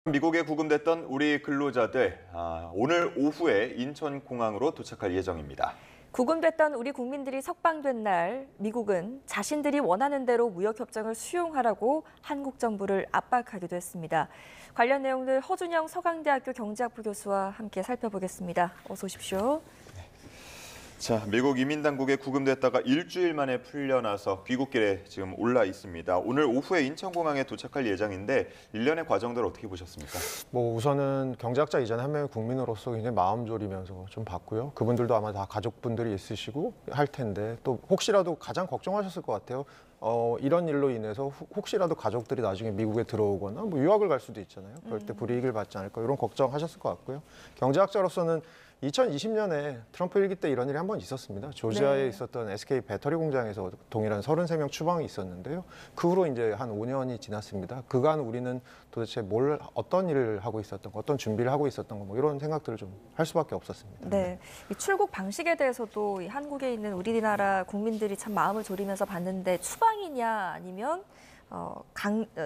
미국에 구금됐던 우리 근로자들, 오늘 오후에 인천공항으로 도착할 예정입니다. 구금됐던 우리 국민들이 석방된 날 미국은 자신들이 원하는 대로 무역협정을 수용하라고 한국 정부를 압박하기도 했습니다. 관련 내용들 허준영 서강대학교 경제학부 교수와 함께 살펴보겠습니다. 어서 오십시오. 자, 미국 이민당국에 구금됐다가 일주일 만에 풀려나서 귀국길에 지금 올라 있습니다. 오늘 오후에 인천공항에 도착할 예정인데 일련의 과정들 어떻게 보셨습니까? 우선은 경제학자 이전에 한 명의 국민으로서 굉장히 마음 졸이면서 좀 봤고요. 그분들도 아마 다 가족분들이 있으시고 할 텐데 또 혹시라도 가장 걱정하셨을 것 같아요. 이런 일로 인해서 혹시라도 가족들이 나중에 미국에 들어오거나 유학을 갈 수도 있잖아요. 그럴 때 불이익을 받지 않을까 이런 걱정하셨을 것 같고요. 경제학자로서는 2020년에 트럼프 일기 때 이런 일이 한 번 있었습니다. 조지아에 있었던 SK 배터리 공장에서 동일한 33명 추방이 있었는데요. 그 후로 이제 한 5년이 지났습니다. 그간 우리는 도대체 어떤 일을 하고 있었던 거, 어떤 준비를 하고 있었던 거 이런 생각들을 좀 할 수밖에 없었습니다. 네, 이 출국 방식에 대해서도 이 한국에 있는 우리나라 국민들이 참 마음을 졸이면서 봤는데 추방이냐 아니면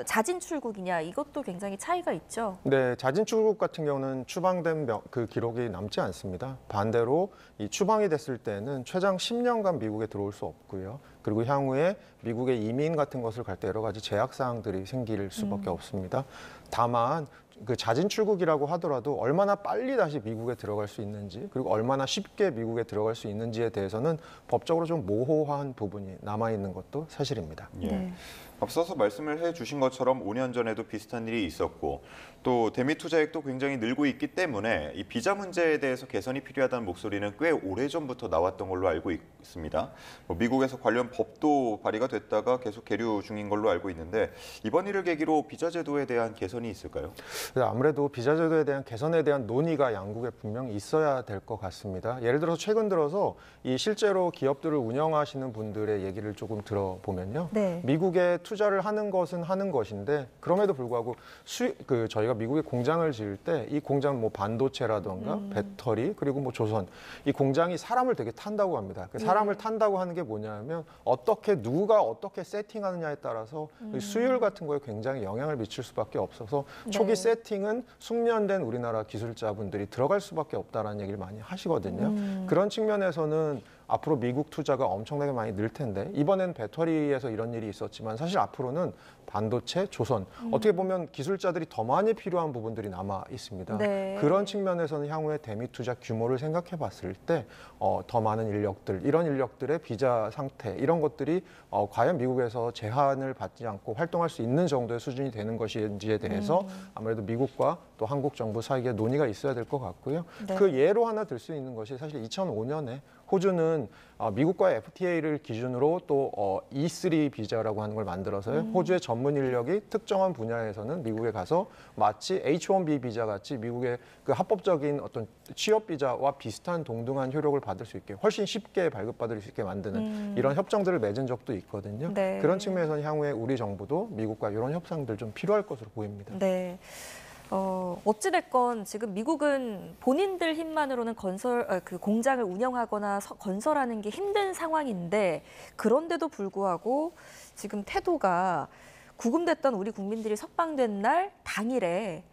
자진 출국이냐 이것도 굉장히 차이가 있죠. 네, 자진 출국 같은 경우는 추방된 그 기록이 남지 않습니다. 반대로 이 추방이 됐을 때는 최장 10년간 미국에 들어올 수 없고요. 그리고 향후에 미국의 이민 같은 것을 갈 때 여러 가지 제약 사항들이 생길 수밖에 없습니다. 다만 그 자진 출국이라고 하더라도 얼마나 빨리 다시 미국에 들어갈 수 있는지 그리고 얼마나 쉽게 미국에 들어갈 수 있는지에 대해서는 법적으로 좀 모호한 부분이 남아 있는 것도 사실입니다. 예. 네. 앞서서 말씀을 해주신 것처럼 5년 전에도 비슷한 일이 있었고 또 대미 투자액도 굉장히 늘고 있기 때문에 이 비자 문제에 대해서 개선이 필요하다는 목소리는 꽤 오래전부터 나왔던 걸로 알고 있습니다. 미국에서 관련 법도 발의가 됐다가 계속 계류 중인 걸로 알고 있는데 이번 일을 계기로 비자 제도에 대한 개선이 있을까요? 아무래도 비자 제도에 대한 개선에 대한 논의가 양국에 분명히 있어야 될 것 같습니다. 예를 들어서 최근 들어서 이 실제로 기업들을 운영하시는 분들의 얘기를 조금 들어보면요. 네. 미국에 투자를 하는 것은 하는 것인데 그럼에도 불구하고 저희가 미국에 공장을 지을 때 이 공장 반도체라던가 배터리 그리고 조선 이 공장이 사람을 되게 탄다고 합니다. 사람을 탄다고 하는 게 뭐냐면 누가 어떻게 세팅하느냐에 따라서 수율 같은 거에 굉장히 영향을 미칠 수밖에 없어서 초기 세팅은 숙련된 우리나라 기술자분들이 들어갈 수밖에 없다라는 얘기를 많이 하시거든요. 그런 측면에서는 앞으로 미국 투자가 엄청나게 많이 늘 텐데 이번엔 배터리에서 이런 일이 있었지만 사실 앞으로는 반도체, 조선 어떻게 보면 기술자들이 더 많이 필요한 부분들이 남아 있습니다. 네. 그런 측면에서는 향후에 대미 투자 규모를 생각해 봤을 때 더 많은 이런 인력들의 비자 상태 이런 것들이 과연 미국에서 제한을 받지 않고 활동할 수 있는 정도의 수준이 되는 것인지에 대해서 아무래도 미국과 또 한국 정부 사이에 논의가 있어야 될 것 같고요. 네. 그 예로 하나 들 수 있는 것이 사실 2005년에 호주는 미국과 FTA를 기준으로 또 E3 비자라고 하는 걸 만들어서요. 호주의 전문 인력이 특정한 분야에서는 미국에 가서 마치 H-1B 비자 같이 미국의 그 합법적인 어떤 취업 비자와 비슷한 동등한 효력을 받을 수 있게 훨씬 쉽게 발급받을 수 있게 만드는 이런 협정들을 맺은 적도 있거든요. 네. 그런 측면에서는 향후에 우리 정부도 미국과 이런 협상들 좀 필요할 것으로 보입니다. 네. 어찌됐건 지금 미국은 본인들 힘만으로는 그 공장을 운영하거나 건설하는 게 힘든 상황인데 그런데도 불구하고 지금 태도가 구금됐던 우리 국민들이 석방된 날 당일에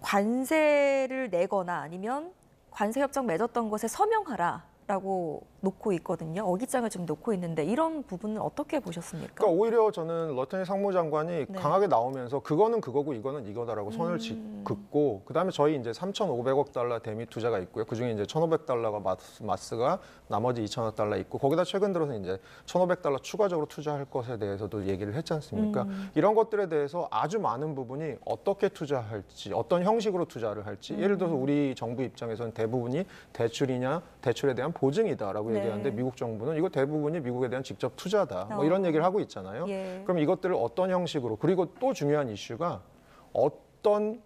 관세를 내거나 아니면 관세 협정 맺었던 것에 서명하라라고 놓고 있거든요. 어깃장을 좀 놓고 있는데 이런 부분은 어떻게 보셨습니까? 그러니까 오히려 저는 러터니 상무장관이 강하게 나오면서 그거는 그거고 이거는 이거다라고 선을 긋고 그다음에 저희 이제 3,500억 달러 대미 투자가 있고요. 그중에 이제 1,500달러가 마스가 나머지 2,000억 달러 있고 거기다 최근 들어서 이제 1,500달러 추가적으로 투자할 것에 대해서도 얘기를 했지 않습니까? 이런 것들에 대해서 아주 많은 부분이 어떻게 투자할지, 어떤 형식으로 투자를 할지 예를 들어서 우리 정부 입장에서는 대부분이 대출에 대한 보증이다라고 얘기하는데 미국 정부는 이거 대부분이 미국에 대한 직접 투자다. 이런 얘기를 하고 있잖아요. 예. 그럼 이것들을 어떤 형식으로 그리고 또 중요한 이슈가 어떤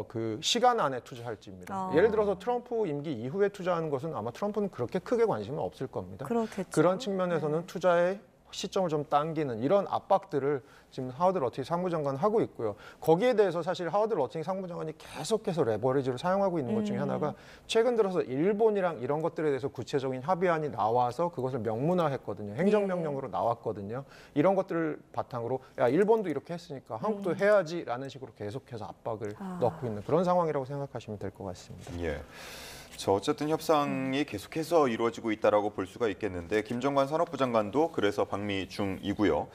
그 시간 안에 투자할지입니다. 예를 들어서 트럼프 임기 이후에 투자하는 것은 아마 트럼프는 그렇게 크게 관심은 없을 겁니다. 그렇겠죠. 그런 측면에서는 투자의 시점을 좀 당기는 이런 압박들을 지금 하워드 러팅 상무장관 하고 있고요. 거기에 대해서 사실 하워드 러팅 상무장관이 계속해서 레버리지를 사용하고 있는 것 중에 하나가 최근 들어서 일본이랑 이런 것들에 대해서 구체적인 합의안이 나와서 그것을 명문화했거든요. 행정명령으로 나왔거든요. 이런 것들을 바탕으로 야 일본도 이렇게 했으니까 한국도 해야지라는 식으로 계속해서 압박을 넣고 있는 그런 상황이라고 생각하시면 될 것 같습니다. 예. 어쨌든 협상이 계속해서 이루어지고 있다라고 볼 수가 있겠는데 김정관 산업부 장관도 그래서 방미 중이고요.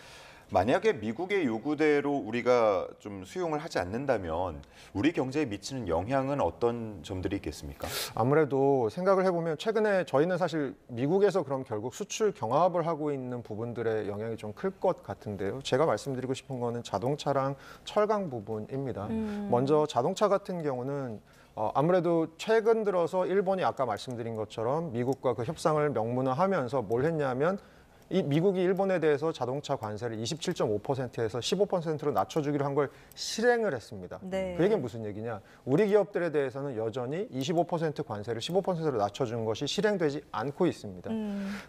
만약에 미국의 요구대로 우리가 좀 수용을 하지 않는다면 우리 경제에 미치는 영향은 어떤 점들이 있겠습니까? 아무래도 생각을 해보면 최근에 저희는 사실 미국에서 그럼 결국 수출 경합을 하고 있는 부분들의 영향이 좀 클 것 같은데요. 제가 말씀드리고 싶은 거는 자동차랑 철강 부분입니다. 먼저 자동차 같은 경우는 아무래도 최근 들어서 일본이 아까 말씀드린 것처럼 미국과 그 협상을 명문화하면서 뭘 했냐면 이 미국이 일본에 대해서 자동차 관세를 27.5%에서 15%로 낮춰주기로 한 걸 실행을 했습니다. 네. 그 얘기는 무슨 얘기냐? 우리 기업들에 대해서는 여전히 25% 관세를 15%로 낮춰준 것이 실행되지 않고 있습니다.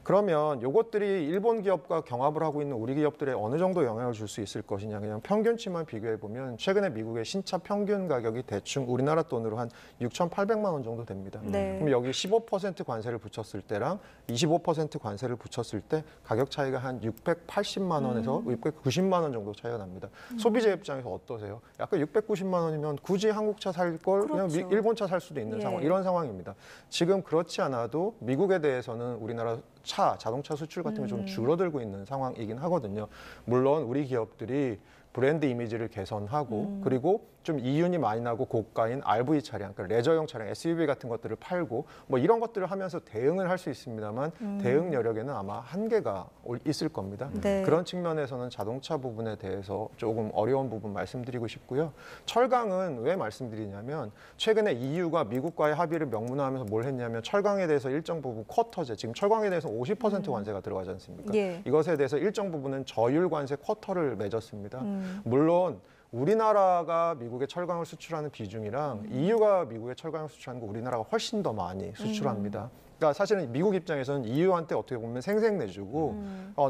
그러면 이것들이 일본 기업과 경합을 하고 있는 우리 기업들에 어느 정도 영향을 줄 수 있을 것이냐? 그냥 평균치만 비교해 보면 최근에 미국의 신차 평균 가격이 대충 우리나라 돈으로 한 6,800만 원 정도 됩니다. 네. 그럼 여기 15% 관세를 붙였을 때랑 25% 관세를 붙였을 때 가격 차이가 한 680만 원에서 690만 원 정도 차이가 납니다. 소비자 입장에서 어떠세요? 약간 690만 원이면 굳이 한국 차 살 걸 그냥 그렇죠. 일본 차 살 수도 있는 예. 상황, 이런 상황입니다. 지금 그렇지 않아도 미국에 대해서는 우리나라 자동차 수출 같은 게 좀 줄어들고 있는 상황이긴 하거든요. 물론 우리 기업들이 브랜드 이미지를 개선하고 그리고 좀 이윤이 많이 나고 고가인 RV 차량, 그러니까 레저용 차량, SUV 같은 것들을 팔고 뭐 이런 것들을 하면서 대응을 할 수 있습니다만 대응 여력에는 아마 한계가 있을 겁니다. 네. 그런 측면에서는 자동차 부분에 대해서 조금 어려운 부분 말씀드리고 싶고요. 철강은 왜 말씀드리냐면 최근에 EU가 미국과의 합의를 명문화하면서 뭘 했냐면 철강에 대해서 일정 부분 쿼터제, 지금 철강에 대해서 50% 관세가 들어가지 않습니까? 예. 이것에 대해서 일정 부분은 저율 관세 쿼터를 맺었습니다. 물론 우리나라가 미국에 철강을 수출하는 비중이랑 EU가 미국에 철강을 수출하는 거 우리나라가 훨씬 더 많이 수출합니다. 그러니까 사실은 미국 입장에서는 EU한테 어떻게 보면 생색내주고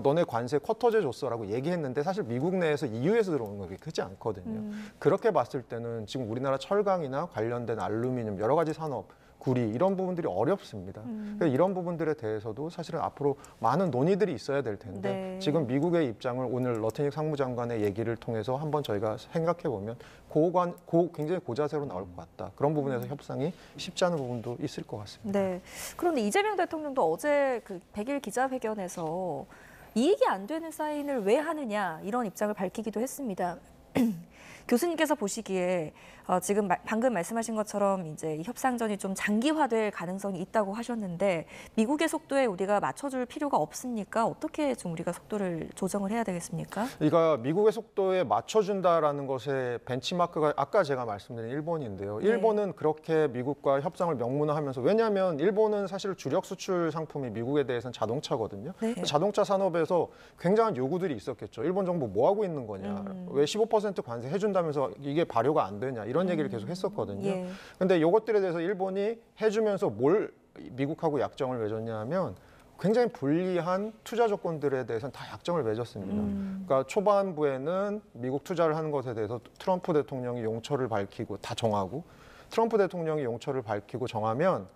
너네 관세 쿼터제 줬어라고 얘기했는데 사실 미국 내에서 EU에서 들어오는 거 그렇게 크지 않거든요. 그렇게 봤을 때는 지금 우리나라 철강이나 관련된 알루미늄 여러 가지 산업 구리 이런 부분들이 어렵습니다. 그래서 이런 부분들에 대해서도 사실은 앞으로 많은 논의들이 있어야 될 텐데 네. 지금 미국의 입장을 오늘 러트닉 상무장관의 얘기를 통해서 한번 저희가 생각해 보면 굉장히 고자세로 나올 것 같다. 그런 부분에서 협상이 쉽지 않은 부분도 있을 것 같습니다. 네. 그런데 이재명 대통령도 어제 그 100일 기자회견에서 이익이 안 되는 사인을 왜 하느냐 이런 입장을 밝히기도 했습니다. 교수님께서 보시기에 지금 방금 말씀하신 것처럼 이제 이 협상전이 좀 장기화될 가능성이 있다고 하셨는데 미국의 속도에 우리가 맞춰줄 필요가 없습니까? 어떻게 좀 우리가 속도를 조정을 해야 되겠습니까? 그러니까 미국의 속도에 맞춰준다라는 것의 벤치마크가 아까 제가 말씀드린 일본인데요. 네. 일본은 그렇게 미국과 협상을 명문화하면서 왜냐하면 일본은 사실 주력 수출 상품이 미국에 대해서는 자동차거든요. 네. 자동차 산업에서 굉장한 요구들이 있었겠죠. 일본 정부 뭐 하고 있는 거냐? 왜 15% 관세 해준다면서 이게 발효가 안 되냐? 이런 얘기를 계속 했었거든요. 예. 근데 이것들에 대해서 일본이 해주면서 뭘 미국하고 약정을 맺었냐 하면 굉장히 불리한 투자 조건들에 대해서는 다 약정을 맺었습니다. 그러니까 초반부에는 미국 투자를 하는 것에 대해서 트럼프 대통령이 용처를 밝히고 다 정하고 트럼프 대통령이 용처를 밝히고 정하면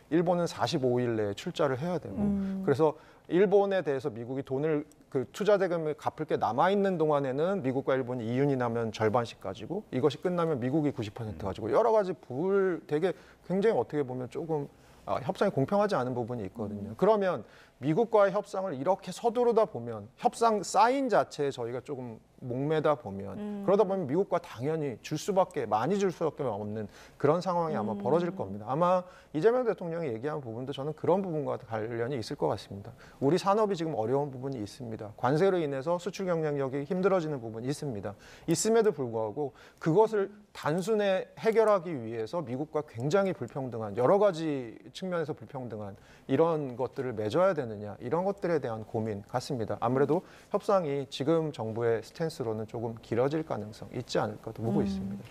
일본은 45일 내에 출자를 해야 되고 그래서 일본에 대해서 미국이 돈을 그 투자 대금을 갚을 게 남아 있는 동안에는 미국과 일본이 이윤이 나면 절반씩 가지고 이것이 끝나면 미국이 90% 가지고 여러 가지 되게 굉장히 어떻게 보면 조금 협상이 공평하지 않은 부분이 있거든요. 그러면 미국과의 협상을 이렇게 서두르다 보면 협상 사인 자체에 저희가 조금 목매다 보면 그러다 보면 미국과 당연히 많이 줄 수밖에 없는 그런 상황이 아마 벌어질 겁니다. 아마 이재명 대통령이 얘기한 부분도 저는 그런 부분과 관련이 있을 것 같습니다. 우리 산업이 지금 어려운 부분이 있습니다. 관세로 인해서 수출 경쟁력이 힘들어지는 부분이 있습니다. 있음에도 불구하고 그것을 단순히 해결하기 위해서 미국과 굉장히 불평등한 여러 가지 측면에서 불평등한 이런 것들을 맺어야 되느냐 이런 것들에 대한 고민 같습니다. 아무래도 협상이 지금 정부의 스탠스로는 조금 길어질 가능성 있지 않을까 또 보고 있습니다.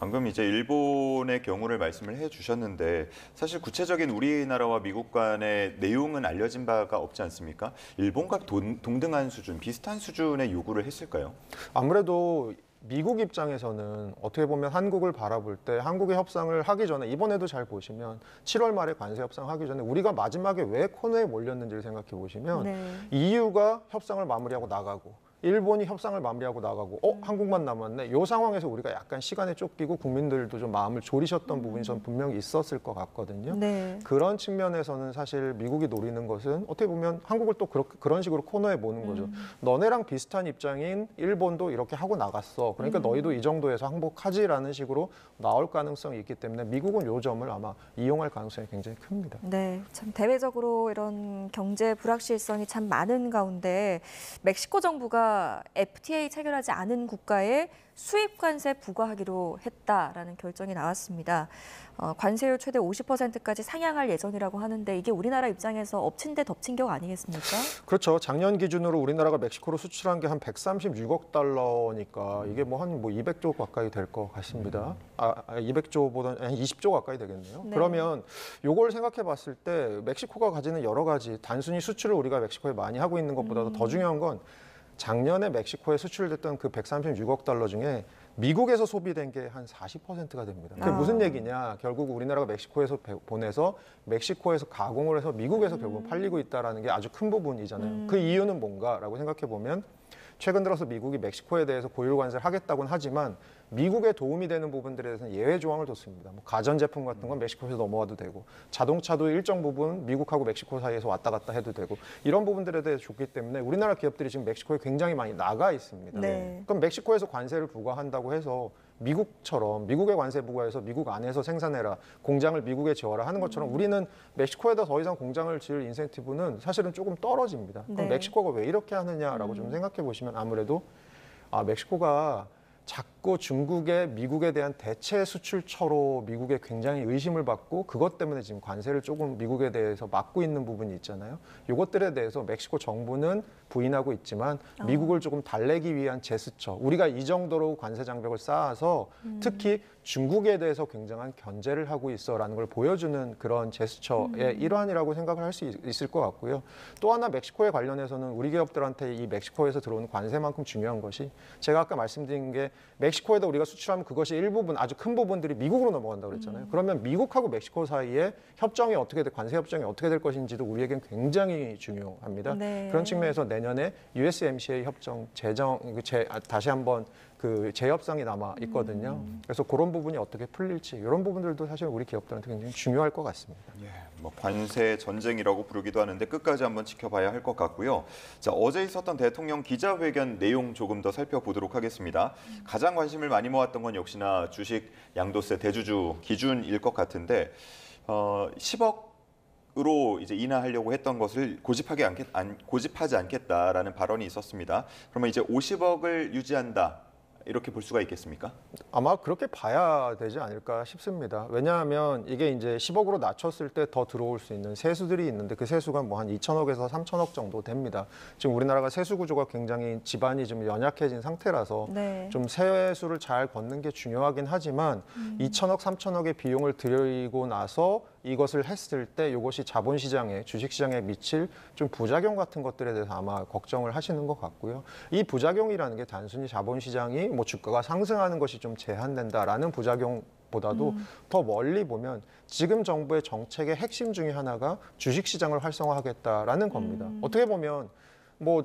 방금 이제 일본의 경우를 말씀을 해주셨는데 사실 구체적인 우리나라와 미국 간의 내용은 알려진 바가 없지 않습니까? 일본과 동등한 수준, 비슷한 수준의 요구를 했을까요? 아무래도 미국 입장에서는 어떻게 보면 한국을 바라볼 때 한국의 협상을 하기 전에 이번에도 잘 보시면 7월 말에 관세 협상하기 전에 우리가 마지막에 왜 코너에 몰렸는지를 생각해 보시면 네. EU가 협상을 마무리하고 나가고 일본이 협상을 마무리하고 나가고 한국만 남았네. 이 상황에서 우리가 약간 시간에 쫓기고 국민들도 좀 마음을 졸이셨던 부분이 전 분명히 있었을 것 같거든요. 네. 그런 측면에서는 사실 미국이 노리는 것은 어떻게 보면 한국을 또 그런 식으로 코너에 모는 거죠. 너네랑 비슷한 입장인 일본도 이렇게 하고 나갔어. 그러니까 너희도 이 정도에서 항복하지라는 식으로 나올 가능성이 있기 때문에 미국은 요 점을 아마 이용할 가능성이 굉장히 큽니다. 네, 참 대외적으로 이런 경제 불확실성이 참 많은 가운데 멕시코 정부가 FTA 체결하지 않은 국가에 수입 관세 부과하기로 했다라는 결정이 나왔습니다. 관세율 최대 50%까지 상향할 예정이라고 하는데 이게 우리나라 입장에서 엎친 데 덮친 격 아니겠습니까? 그렇죠. 작년 기준으로 우리나라가 멕시코로 수출한 게 한 136억 달러니까 이게 뭐 한 200조 가까이 될 것 같습니다. 200조보다 한 20조 가까이 되겠네요. 네. 그러면 요걸 생각해 봤을 때 멕시코가 가지는 여러 가지 단순히 수출을 우리가 멕시코에 많이 하고 있는 것보다도 더 중요한 건 작년에 멕시코에 수출됐던 그 136억 달러 중에 미국에서 소비된 게 한 40%가 됩니다. 그게 무슨 얘기냐? 결국 우리나라가 멕시코에서 보내서 멕시코에서 가공을 해서 미국에서 결국 팔리고 있다는 게 아주 큰 부분이잖아요. 그 이유는 뭔가라고 생각해 보면 최근 들어서 미국이 멕시코에 대해서 고율 관세를 하겠다고는 하지만 미국에 도움이 되는 부분들에 대해서는 예외 조항을 뒀습니다. 뭐 가전제품 같은 건 멕시코에서 넘어와도 되고 자동차도 일정 부분 미국하고 멕시코 사이에서 왔다 갔다 해도 되고 이런 부분들에 대해서 줬기 때문에 우리나라 기업들이 지금 멕시코에 굉장히 많이 나가 있습니다. 네. 그럼 멕시코에서 관세를 부과한다고 해서 미국처럼 미국에 관세 부과해서 미국 안에서 생산해라, 공장을 미국에 지어라 하는 것처럼 우리는 멕시코에다 더 이상 공장을 지을 인센티브는 사실은 조금 떨어집니다. 그럼 네. 멕시코가 왜 이렇게 하느냐라고 좀 생각해 보시면 아무래도 멕시코가 자꾸 중국의 미국에 대한 대체 수출처로 미국에 굉장히 의심을 받고 그것 때문에 지금 관세를 조금 미국에 대해서 막고 있는 부분이 있잖아요. 이것들에 대해서 멕시코 정부는 부인하고 있지만 미국을 조금 달래기 위한 제스처. 우리가 이 정도로 관세 장벽을 쌓아서 특히 중국에 대해서 굉장한 견제를 하고 있어라는 걸 보여주는 그런 제스처의 일환이라고 생각을 할 수 있을 것 같고요. 또 하나 멕시코에 관련해서는 우리 기업들한테 이 멕시코에서 들어오는 관세만큼 중요한 것이 제가 아까 말씀드린 게 멕시코에다 우리가 수출하면 그것이 일부분 아주 큰 부분들이 미국으로 넘어간다고 그랬잖아요. 그러면 미국하고 멕시코 사이에 협정이 어떻게 될 관세 협정이 어떻게 될 것인지도 우리에겐 굉장히 중요합니다. 네. 그런 측면에서 내년에 USMCA 협정 다시 한번 그 재협상이 남아 있거든요. 그래서 그런 부분이 어떻게 풀릴지 이런 부분들도 사실 우리 기업들한테 굉장히 중요할 것 같습니다. 예, 뭐 관세 전쟁이라고 부르기도 하는데 끝까지 한번 지켜봐야 할 것 같고요. 자, 어제 있었던 대통령 기자회견 내용 조금 더 살펴보도록 하겠습니다. 가장 관심을 많이 모았던 건 역시나 주식 양도세 대주주 기준일 것 같은데 10억으로 이제 인하하려고 했던 것을 고집하지 않겠다라는 발언이 있었습니다. 그러면 이제 50억을 유지한다. 이렇게 볼 수가 있겠습니까? 아마 그렇게 봐야 되지 않을까 싶습니다. 왜냐하면 이게 이제 10억으로 낮췄을 때 더 들어올 수 있는 세수들이 있는데 그 세수가 뭐 한 2천억에서 3천억 정도 됩니다. 지금 우리나라가 세수 구조가 굉장히 지반이 좀 연약해진 상태라서 네. 좀 세수를 잘 걷는 게 중요하긴 하지만 2천억, 3천억의 비용을 들이고 나서 이것을 했을 때 이것이 자본시장에 주식시장에 미칠 좀 부작용 같은 것들에 대해서 아마 걱정을 하시는 것 같고요. 이 부작용이라는 게 단순히 자본시장이 뭐 주가가 상승하는 것이 좀 제한된다라는 부작용보다도 더 멀리 보면 지금 정부의 정책의 핵심 중에 하나가 주식시장을 활성화하겠다라는 겁니다. 어떻게 보면 뭐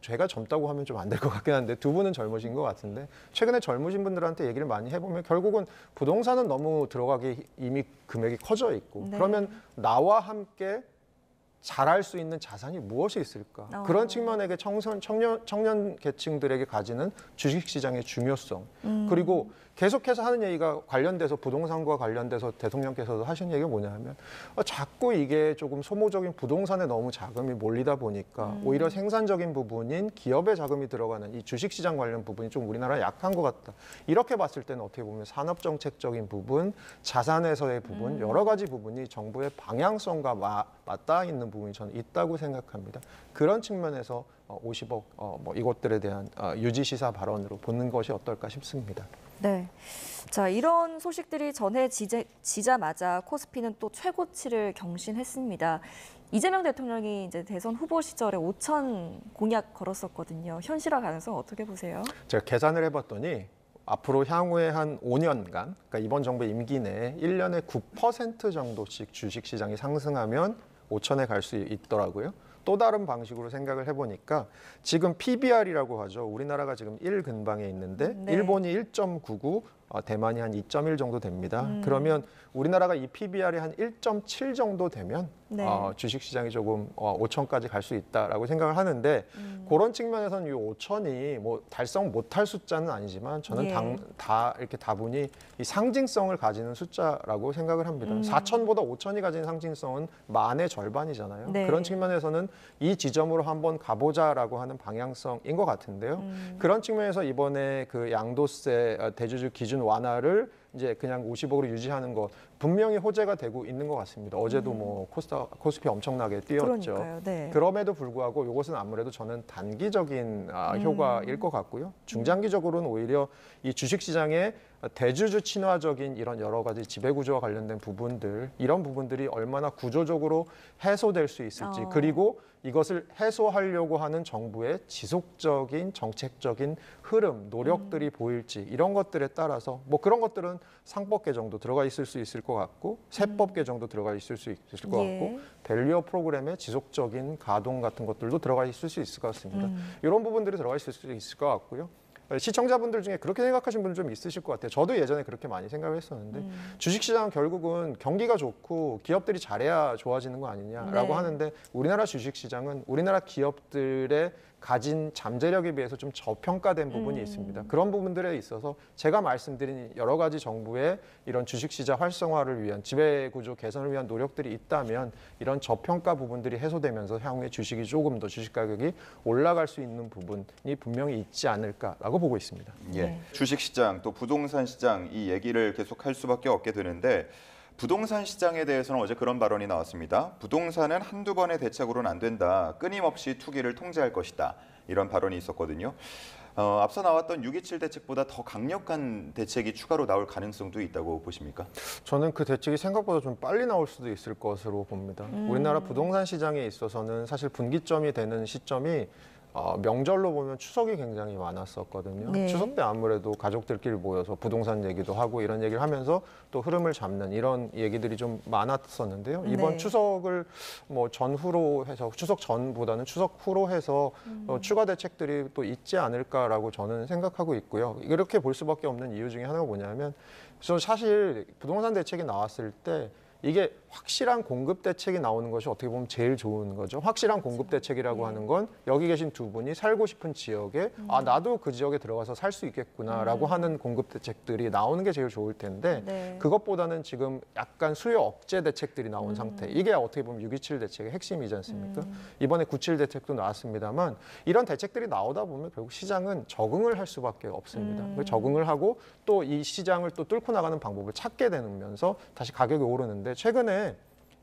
제가 젊다고 하면 좀 안 될 것 같긴 한데 두 분은 젊으신 것 같은데 최근에 젊으신 분들한테 얘기를 많이 해보면 결국은 부동산은 너무 들어가기 이미 금액이 커져 있고 네. 그러면 나와 함께 잘할 수 있는 자산이 무엇이 있을까? 그런 측면에게 청년 계층들에게 가지는 주식시장의 중요성 그리고 계속해서 하는 얘기가 관련돼서 부동산과 관련돼서 대통령께서도 하신 얘기가 뭐냐면 자꾸 이게 조금 소모적인 부동산에 너무 자금이 몰리다 보니까 오히려 생산적인 부분인 기업의 자금이 들어가는 이 주식시장 관련 부분이 좀 우리나라 약한 것 같다. 이렇게 봤을 때는 어떻게 보면 산업정책적인 부분, 자산에서의 부분 여러 가지 부분이 정부의 방향성과 맞닿아 있는 부분이 저는 있다고 생각합니다. 그런 측면에서 50억 뭐 이것들에 대한 유지시사 발언으로 보는 것이 어떨까 싶습니다. 네. 자, 이런 소식들이 전해지자마자 코스피는 또 최고치를 경신했습니다. 이재명 대통령이 이제 대선 후보 시절에 5천 공약 걸었었거든요. 현실화 가능성 어떻게 보세요? 제가 계산을 해봤더니 앞으로 향후에 한 5년간, 그러니까 이번 정부 임기 내에 1년에 9% 정도씩 주식시장이 상승하면 5천에 갈 수 있더라고요. 또 다른 방식으로 생각을 해보니까 지금 PBR이라고 하죠. 우리나라가 지금 1 근방에 있는데 네. 일본이 1.99, 대만이 한 2.1 정도 됩니다. 그러면 우리나라가 이 PBR이 한 1.7 정도 되면 네. 주식시장이 조금 5천까지 갈 수 있다라고 생각을 하는데 그런 측면에서는 이 5천이 뭐 달성 못할 숫자는 아니지만 저는 예. 이렇게 다분히 이 상징성을 가지는 숫자라고 생각을 합니다. 4천보다 5천이 가진 상징성은 만의 절반이잖아요. 네. 그런 측면에서는 이 지점으로 한번 가보자라고 하는 방향성인 것 같은데요. 그런 측면에서 이번에 그 양도세 대주주 기준 완화를 이제 그냥 50억으로 유지하는 것 분명히 호재가 되고 있는 것 같습니다. 어제도 뭐 코스피 엄청나게 뛰었죠. 그러니까요. 네. 그럼에도 불구하고 이것은 아무래도 저는 단기적인 효과일 것 같고요. 중장기적으로는 오히려 이 주식시장의 대주주 친화적인 이런 여러 가지 지배구조와 관련된 부분들, 이런 부분들이 얼마나 구조적으로 해소될 수 있을지, 그리고 이것을 해소하려고 하는 정부의 지속적인 정책적인 흐름, 노력들이 보일지, 이런 것들에 따라서 뭐 그런 것들은 상법 개정도 들어가 있을 수 있을 것 같고 세법 개정도 들어가 있을 수 있을 것 예. 같고 밸류어 프로그램의 지속적인 가동 같은 것들도 들어가 있을 수 있을 것 같습니다. 이런 부분들이 들어가 있을 수 있을 것 같고요. 시청자분들 중에 그렇게 생각하시는 분들 좀 있으실 것 같아요. 저도 예전에 그렇게 많이 생각을 했었는데 주식시장은 결국은 경기가 좋고 기업들이 잘해야 좋아지는 거 아니냐라고 네. 하는데 우리나라 주식시장은 우리나라 기업들의 가진 잠재력에 비해서 좀 저평가된 부분이 있습니다. 그런 부분들에 있어서 제가 말씀드린 여러 가지 정부의 이런 주식시장 활성화를 위한 지배구조 개선을 위한 노력들이 있다면 이런 저평가 부분들이 해소되면서 향후에 주식이 조금 더 주식 가격이 올라갈 수 있는 부분이 분명히 있지 않을까라고 보고 있습니다. 예. 네. 주식시장 또 부동산 시장 이 얘기를 계속할 수밖에 없게 되는데 부동산 시장에 대해서는 어제 그런 발언이 나왔습니다. 부동산은 한두 번의 대책으로는 안 된다. 끊임없이 투기를 통제할 것이다. 이런 발언이 있었거든요. 앞서 나왔던 6.27 대책보다 더 강력한 대책이 추가로 나올 가능성도 있다고 보십니까? 저는 그 대책이 생각보다 좀 빨리 나올 수도 있을 것으로 봅니다. 우리나라 부동산 시장에 있어서는 사실 분기점이 되는 시점이 명절로 보면 추석이 굉장히 많았었거든요. 네. 추석 때 아무래도 가족들끼리 모여서 부동산 얘기도 하고 이런 얘기를 하면서 또 흐름을 잡는 이런 얘기들이 좀 많았었는데요. 이번 네. 추석을 뭐 전후로 해서 추석 전보다는 추석 후로 해서 추가 대책들이 또 있지 않을까라고 저는 생각하고 있고요. 이렇게 볼 수밖에 없는 이유 중에 하나가 뭐냐면 저 사실 부동산 대책이 나왔을 때 이게 확실한 공급 대책이 나오는 것이 어떻게 보면 제일 좋은 거죠. 확실한 공급 대책이라고 하는 건 여기 계신 두 분이 살고 싶은 지역에 나도 그 지역에 들어가서 살 수 있겠구나라고 하는 공급 대책들이 나오는 게 제일 좋을 텐데 네. 그것보다는 지금 약간 수요 억제 대책들이 나온 상태. 이게 어떻게 보면 6.27 대책의 핵심이지 않습니까? 이번에 9.7 대책도 나왔습니다만 이런 대책들이 나오다 보면 결국 시장은 적응을 할 수밖에 없습니다. 적응을 하고 또 이 시장을 또 뚫고 나가는 방법을 찾게 되면서 다시 가격이 오르는데 최근에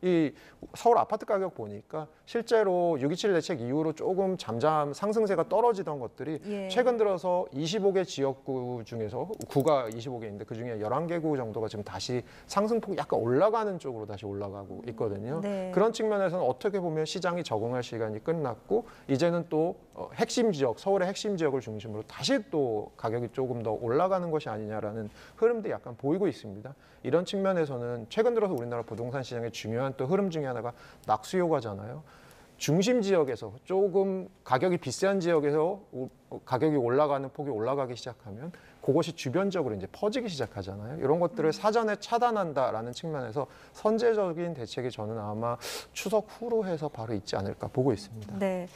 이 서울 아파트 가격 보니까 실제로 6.27 대책 이후로 조금 잠잠 상승세가 떨어지던 것들이 예. 최근 들어서 25개 지역구 중에서 구가 25개인데 그중에 11개 구 정도가 지금 다시 상승폭이 약간 올라가는 쪽으로 다시 올라가고 있거든요. 네. 그런 측면에서는 어떻게 보면 시장이 적응할 시간이 끝났고 이제는 또 핵심 지역, 서울의 핵심 지역을 중심으로 다시 또 가격이 조금 더 올라가는 것이 아니냐라는 흐름도 약간 보이고 있습니다. 이런 측면에서는 최근 들어서 우리나라 부동산 시장의 중요한 또 흐름 중에 하나가 낙수효과잖아요. 중심 지역에서 조금 가격이 비싼 지역에서 가격이 올라가는 폭이 올라가기 시작하면 그것이 주변적으로 이제 퍼지기 시작하잖아요. 이런 것들을 사전에 차단한다라는 측면에서 선제적인 대책이 저는 아마 추석 후로 해서 바로 있지 않을까 보고 있습니다. 네.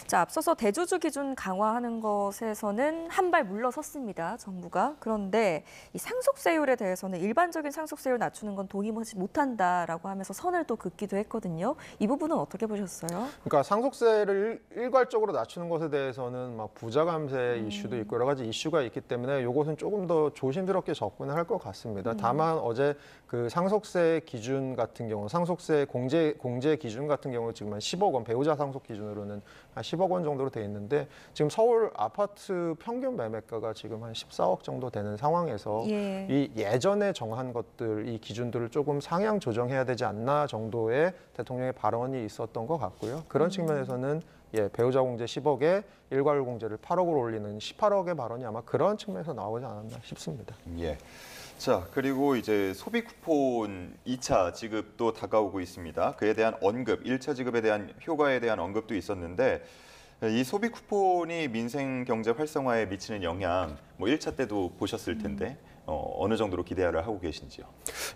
자, 앞서서 대주주 기준 강화하는 것에서는 한 발 물러섰습니다, 정부가. 그런데 이 상속세율에 대해서는 일반적인 상속세율 낮추는 건 동의하지 못한다라고 하면서 선을 또 긋기도 했거든요. 이 부분은 어떻게 보셨어요? 그러니까 상속세를 일괄적으로 낮추는 것에 대해서는 막 부자 감세 이슈도 있고 여러 가지 이슈가 있기 때문에 이것은 조금 더 조심스럽게 접근을 할 것 같습니다. 다만 어제 그 상속세 기준 같은 경우, 상속세 공제 기준 같은 경우 지금 한 10억 원, 배우자 상속 기준으로는 한 10억 10억 원 정도로 돼 있는데 지금 서울 아파트 평균 매매가가 지금 한 14억 정도 되는 상황에서 예. 이 예전에 정한 것들, 이 기준들을 조금 상향 조정해야 되지 않나 정도의 대통령의 발언이 있었던 것 같고요. 그런 측면에서는 배우자 공제 10억에 일괄 공제를 8억으로 올리는 18억의 발언이 아마 그런 측면에서 나오지 않았나 싶습니다. 예. 자, 그리고 이제 소비 쿠폰 2차 지급도 다가오고 있습니다. 그에 대한 언급, 1차 지급에 대한 효과에 대한 언급도 있었는데 이 소비 쿠폰이 민생 경제 활성화에 미치는 영향, 뭐 1차 때도 보셨을 텐데 어느 정도로 기대를 하고 계신지요?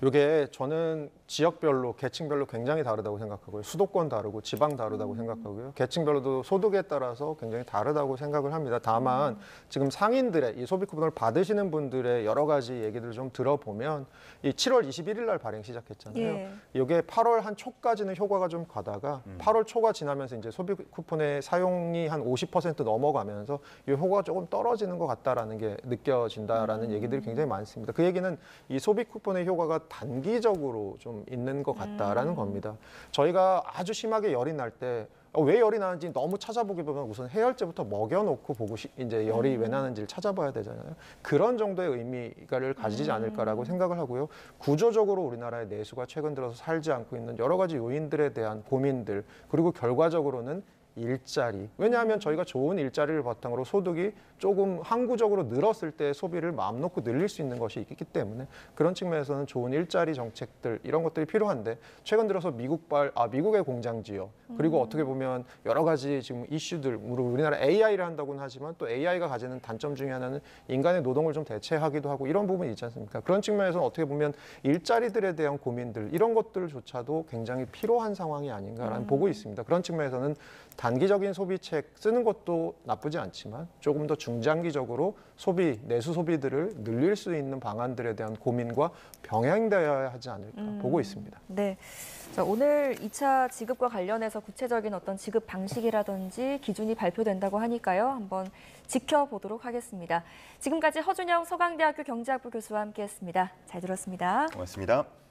이게 저는 지역별로, 계층별로 굉장히 다르다고 생각하고요. 수도권 다르고 지방 다르다고 생각하고요. 계층별로도 소득에 따라서 굉장히 다르다고 생각을 합니다. 다만 지금 상인들의 이 소비 쿠폰을 받으시는 분들의 여러 가지 얘기들을 좀 들어보면 이 7월 21일 날 발행 시작했잖아요. 예. 이게 8월 한 초까지는 효과가 좀 가다가 8월 초가 지나면서 이제 소비 쿠폰의 사용이 한 50% 넘어가면서 이 효과가 조금 떨어지는 것 같다라는 게 느껴진다라는 얘기들이 굉장히 많습니다. 그 얘기는 이 소비 쿠폰의 효과가 단기적으로 좀 있는 것 같다라는 겁니다. 저희가 아주 심하게 열이 날 때 왜 열이 나는지 너무 찾아보기보다는 우선 해열제부터 먹여놓고 보고 이제 열이 왜 나는지를 찾아봐야 되잖아요. 그런 정도의 의미를 가지지 않을까라고 생각을 하고요. 구조적으로 우리나라의 내수가 최근 들어서 살지 않고 있는 여러 가지 요인들에 대한 고민들, 그리고 결과적으로는 일자리. 왜냐하면 저희가 좋은 일자리를 바탕으로 소득이 조금 항구적으로 늘었을 때 소비를 마음 놓고 늘릴 수 있는 것이 있기 때문에 그런 측면에서는 좋은 일자리 정책들 이런 것들이 필요한데 최근 들어서 미국의 공장 지역 그리고 어떻게 보면 여러 가지 지금 이슈들 우리나라 AI를 한다고는 하지만 또 AI가 가지는 단점 중에 하나는 인간의 노동을 좀 대체하기도 하고 이런 부분이 있지 않습니까? 그런 측면에서는 어떻게 보면 일자리들에 대한 고민들 이런 것들조차도 굉장히 필요한 상황이 아닌가라는 보고 있습니다. 그런 측면에서는 단기적인 소비책 쓰는 것도 나쁘지 않지만 조금 더 중장기적으로 내수 소비들을 늘릴 수 있는 방안들에 대한 고민과 병행되어야 하지 않을까 보고 있습니다. 네. 자, 오늘 2차 지급과 관련해서 구체적인 어떤 지급 방식이라든지 기준이 발표된다고 하니까요. 한번 지켜보도록 하겠습니다. 지금까지 허준영 서강대학교 경제학부 교수와 함께했습니다. 잘 들었습니다. 고맙습니다.